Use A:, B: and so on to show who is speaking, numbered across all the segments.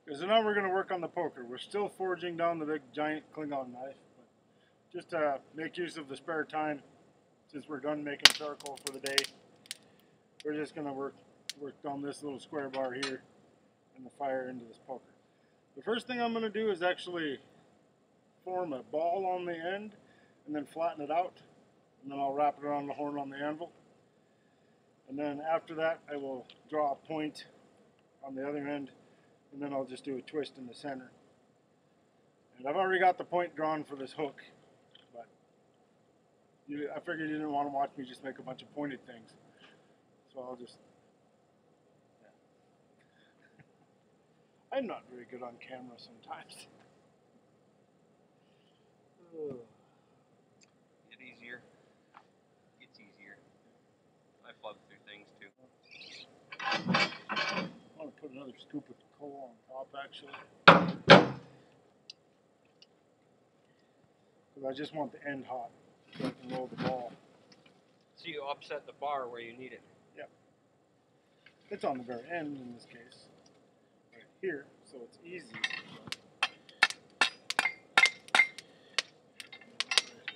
A: Okay, so now we're going to work on the poker. We're still forging down the big giant Klingon knife, but just to make use of the spare time, since we're done making charcoal for the day, we're just going to work down this little square bar here and the fire into this poker. The first thing I'm going to do is actually form a ball on the end and then flatten it out, and then I'll wrap it around the horn on the anvil. And then after that, I will draw a point on the other end, and then I'll just do a twist in the center. And I've already got the point drawn for this hook, but I figured you didn't want to watch me just make a bunch of pointed things. So I'll just, yeah. I'm not very good on camera sometimes.
B: Get easier. Gets easier. I plug through things too.
A: I want to put another scoop of coal on top actually. Because I just want the end hot so I can roll the ball.
B: So you upset the bar where you need it.
A: Yep. It's on the very end in this case. Right here, so it's easy.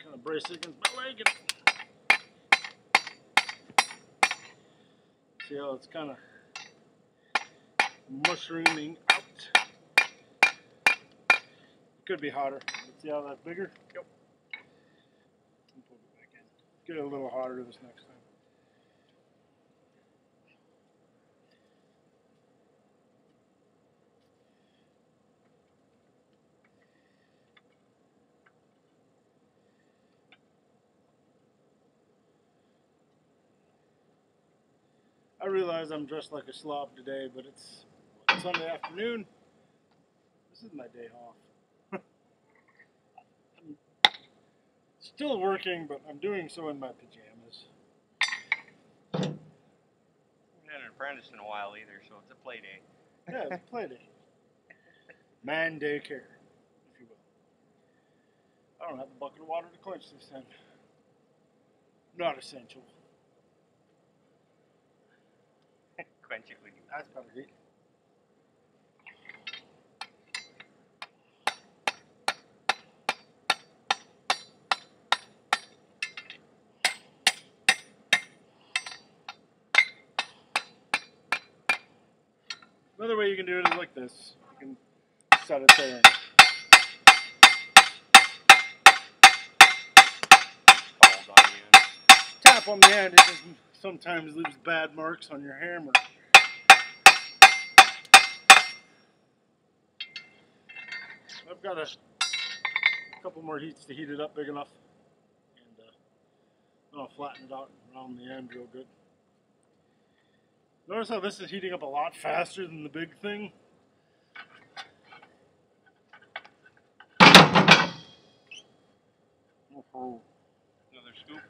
A: Kind of brace it against my leg. See how it's kind of mushrooming out. It could be hotter. See how that's bigger? Yep. Put it back in. Get it a little hotter this next time. I realize I'm dressed like a slob today, but it's Sunday afternoon. This is my day off. I'm still working, but I'm doing so in my pajamas.
B: I haven't had an apprentice in a while either, so it's a play day.
A: Yeah, it's a play day. Man daycare, if you will. I don't have a bucket of water to quench this time. Not essential.
B: Quench it when you.
A: That's better heat. Another way you can do it is like this. You can set it there.
B: Cold on the end.
A: Tap on the end, it just sometimes leaves bad marks on your hammer. I've got a couple more heats to heat it up big enough, and then I'll flatten it out around the end real good. Notice how this is heating up a lot faster than the big thing?
B: Another scoop.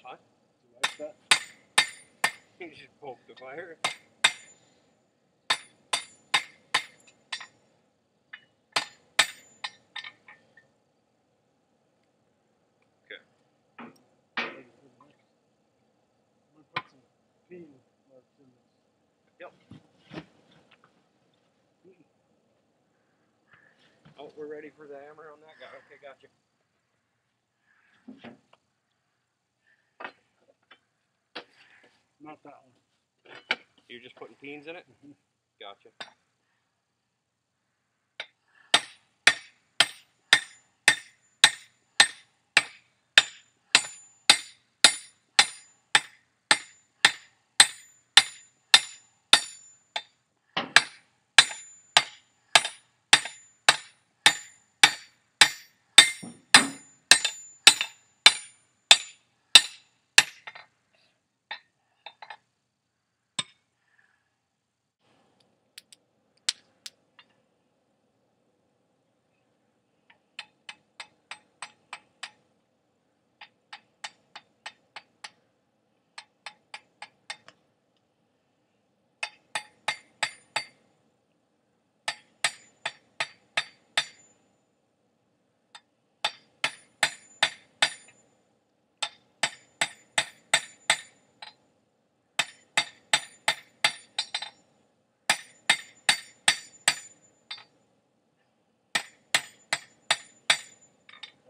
B: Huh?
A: You like that?
B: You should poke the fire. Okay.
A: I'm going to put some peen marks in this.
B: Yep. Oh, we're ready for the hammer on that guy. Okay, gotcha.
A: Not that one.
B: You're just putting pins in it?
A: Mm-hmm.
B: Gotcha.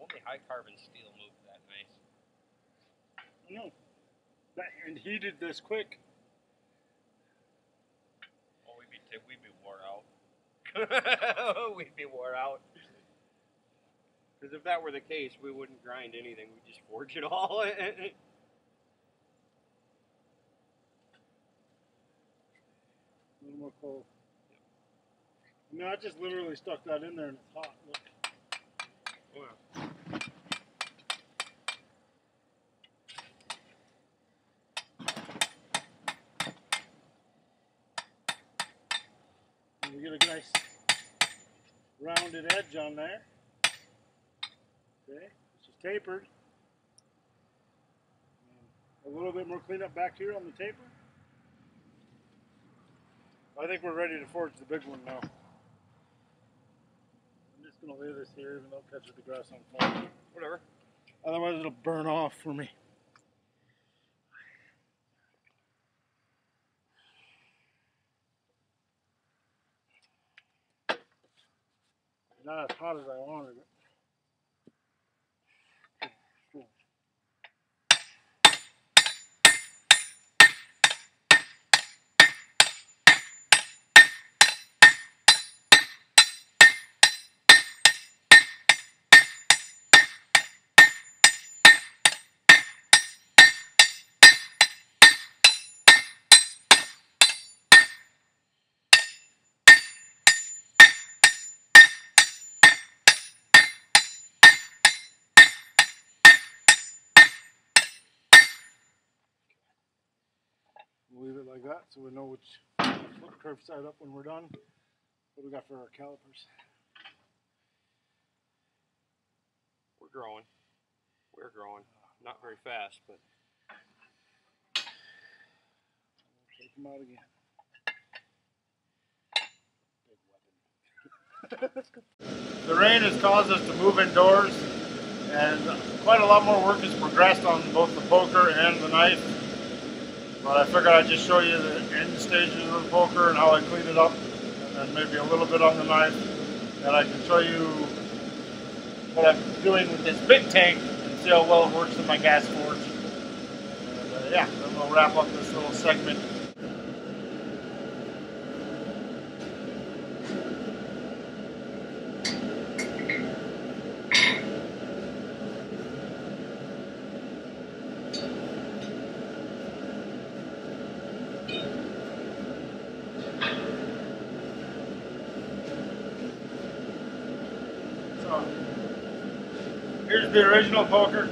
B: Only high carbon steel moved that nice.
A: I know. And heated this quick.
B: Oh, we'd be wore out. We'd be wore out. Because if that were the case, we wouldn't grind anything. We'd just forge it all.
A: A little more cold. I mean, I just literally stuck that in there and it's hot. Look.
B: Oh, yeah.
A: And we get a nice rounded edge on there. Okay, it's just tapered. And a little bit more cleanup back here on the taper. I think we're ready to forge the big one now. I'm just going to lay this here even though it catches the grass on fire.
B: Whatever.
A: Otherwise it'll burn off for me. Not as hot as I wanted it. We'll leave it like that so we know which flip curve side up when we're done. What do we got for our calipers?
B: We're growing. We're growing. Not very fast, but.
A: Take them out again. Big weapon. The rain has caused us to move indoors, and quite a lot more work has progressed on both the poker and the knife. But I figured I'd just show you the end stages of the poker and how I clean it up, and then maybe a little bit on the knife. And I can show you what I'm doing with this big tank and see how well it works in my gas forge. And yeah, then we'll wrap up this little segment. Here's the original poker.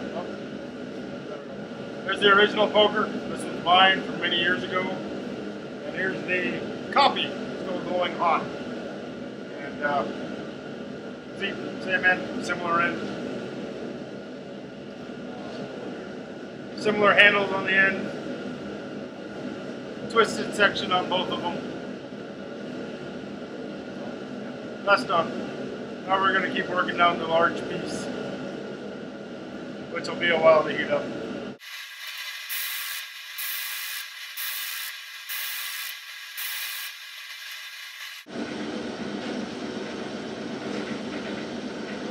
A: There's the original poker. This was mine from many years ago. And here's the copy, still going hot. And see, same end, similar end. Similar handles on the end. Twisted section on both of them. That's done. Now we're going to keep working down the large piece, which will be a while to heat up.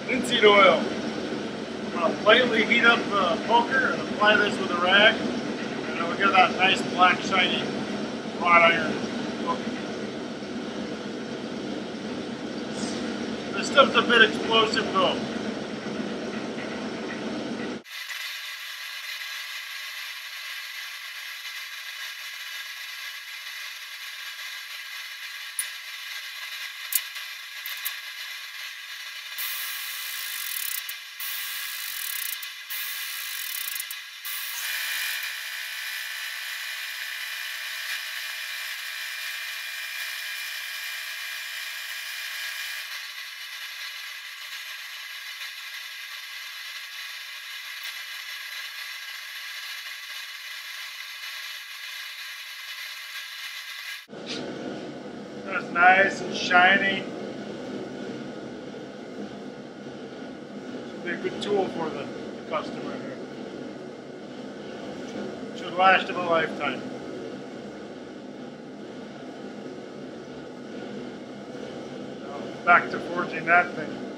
A: Linseed oil. I'm going to lightly heat up the poker and apply this with a rag, and it'll give that nice black shiny wrought iron look. This stuff's a bit explosive though. That's nice and shiny. It'll be a good tool for the customer here. Should last him a lifetime. Now, back to forging that thing.